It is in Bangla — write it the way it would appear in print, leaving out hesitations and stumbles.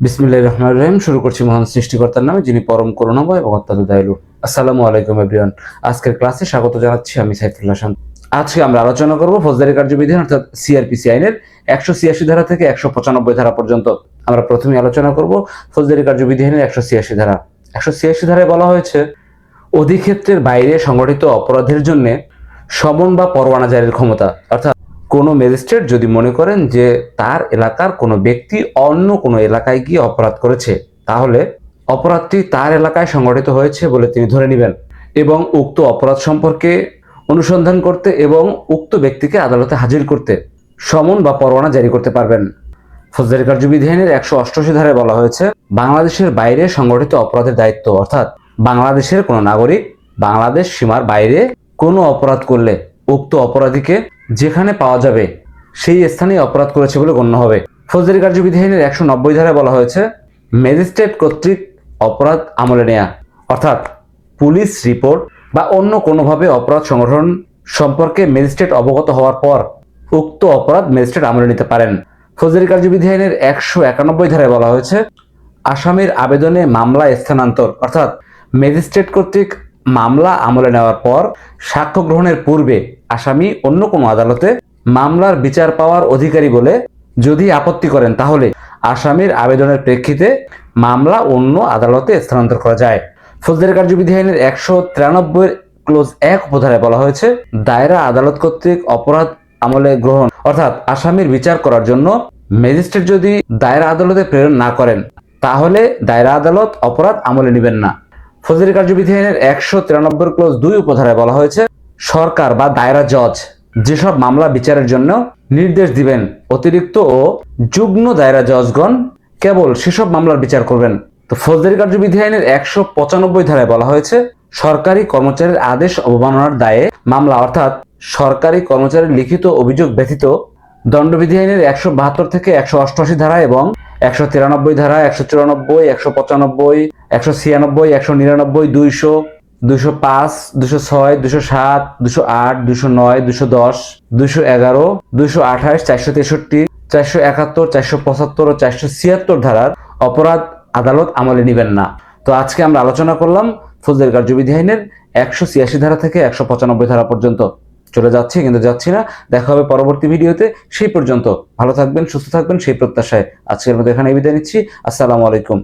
বিসমিল্লাহির রহমানির রহিম। শুরু করছি মহান সৃষ্টিকর্তার নামে, যিনি পরম করুণাময় এবং অত্যন্ত দয়ালু। আসসালামু আলাইকুম এভরিওয়ান। আজকের ক্লাসে স্বাগত জানাচ্ছি আমি সাইফুল্লাহ শান্ত। আজকে আমরা আলোচনা করব ফৌজদারি কার্যবিধান অর্থাৎ সিআরপিসি আইনের 186 ধারা থেকে 195 ধারা পর্যন্ত। আমরা প্রথমে আলোচনা করব ফৌজদারি কার্যবিধানের 186 ধারা। 186 ধারায় বলা হয়েছে, অধিক্ষেত্রের বাইরে সংগঠিত অপরাধের জন্য সমন বা পরোয়ানা জারির ক্ষমতা। অর্থাৎ কোনো ম্যাজিস্ট্রেট যদি মনে করেন যে তার এলাকার কোনো ব্যক্তি অন্য কোনো এলাকায় গিয়ে অপরাধ করেছে, তাহলে অপরাধটি তার এলাকায় সংগঠিত হয়েছে বলে তিনি ধরে নেবেন এবং উক্ত অপরাধ সম্পর্কে অনুসন্ধান করতে এবং উক্ত ব্যক্তিকে আদালতে হাজির করতে সমন বা পরোয়ানা জারি করতে পারবেন। ফৌজদারি কার্যবিধানের 188 ধারায় বলা হয়েছে, বাংলাদেশের বাইরে সংগঠিত অপরাধের দায়িত্ব। অর্থাৎ বাংলাদেশের কোনো নাগরিক বাংলাদেশ সীমার বাইরে কোনো অপরাধ করলে উক্ত অপরাধীকে যেখানে পাওয়া যাবে সেই স্থানে অপরাধ করেছে বলে গণ্য হবে। ফৌজদারি কার্যবিধানের 190 ধারায় বলা হয়েছে, ম্যাজিস্ট্রেট কর্তৃক অপরাধ আমলে নেয়া। অর্থাৎ পুলিশ রিপোর্ট বা অন্য কোনোভাবে অপরাধ সংগঠন সম্পর্কে ম্যাজিস্ট্রেট অবগত হওয়ার পর উক্ত অপরাধ ম্যাজিস্ট্রেট আমলে নিতে পারেন। ফৌজদারি কার্যবিধানের 191 ধারায় বলা হয়েছে, আসামির আবেদনে মামলা স্থানান্তর। অর্থাৎ ম্যাজিস্ট্রেট কর্তৃক মামলা আমলে নেওয়ার পর সাক্ষ্য গ্রহণের পূর্বে আসামি অন্য কোনো আদালতে মামলার বিচার পাওয়ার অধিকারী বলে যদি আপত্তি করেন, তাহলে আসামির আবেদনের প্রেক্ষিতে মামলা অন্য আদালতে স্থানান্তর করা যায়। ফৌজদারি কার্যবিধি আইনের 193 ক্লোজ 1 উপধারায় বলা হয়েছে, দায়রা আদালত কর্তৃক অপরাধ আমলে গ্রহণ। অর্থাৎ আসামির বিচার করার জন্য ম্যাজিস্ট্রেট যদি দায়রা আদালতে প্রেরণ না করেন, তাহলে দায়রা আদালত অপরাধ আমলে নেবেন না। ফৌজদারি কার্যবিধি আইনের 193 ক্লোজ 2 উপধারায় বলা হয়েছে, সরকার বা দায়রা জজ যেসব মামলা বিচারের জন্য নির্দেশ দিবেন, অতিরিক্ত ও যুগ্ম দায়রা জজগণ কেবল সেসব মামলার বিচার করবেন। তো ফৌজদারি কার্যবিধি আইনের 195 ধারায় বলা হয়েছে, সরকারি কর্মচারীর আদেশ অবমাননার দায়ে মামলা। অর্থাৎ সরকারি কর্মচারীর লিখিত অভিযোগ ব্যতীত দণ্ডবিধি আইনের 172 থেকে 188 ধারা এবং 193 ধারা, 194, 195, 196, 199, 200, 205, 206, 207, 208, 209, 210, 211, 228, 463, 471, 475 ও 476 ধারার অপরাধ আদালত আমলে নেবেন না। তো আজকে আমরা আলোচনা করলাম ফৌজদারি কার্যবিধি আইনের 186 ধারা থেকে 195 ধারা পর্যন্ত। চলে যাচ্ছি কিন্তু যাচ্ছি না। দেখা হবে পরবর্তী ভিডিওতে। সেই পর্যন্ত ভালো থাকবেন, সুস্থ থাকবেন সেই প্রত্যাশায় আজকের মতো এখানে বিদায় নিচ্ছি। আসসালামু আলাইকুম।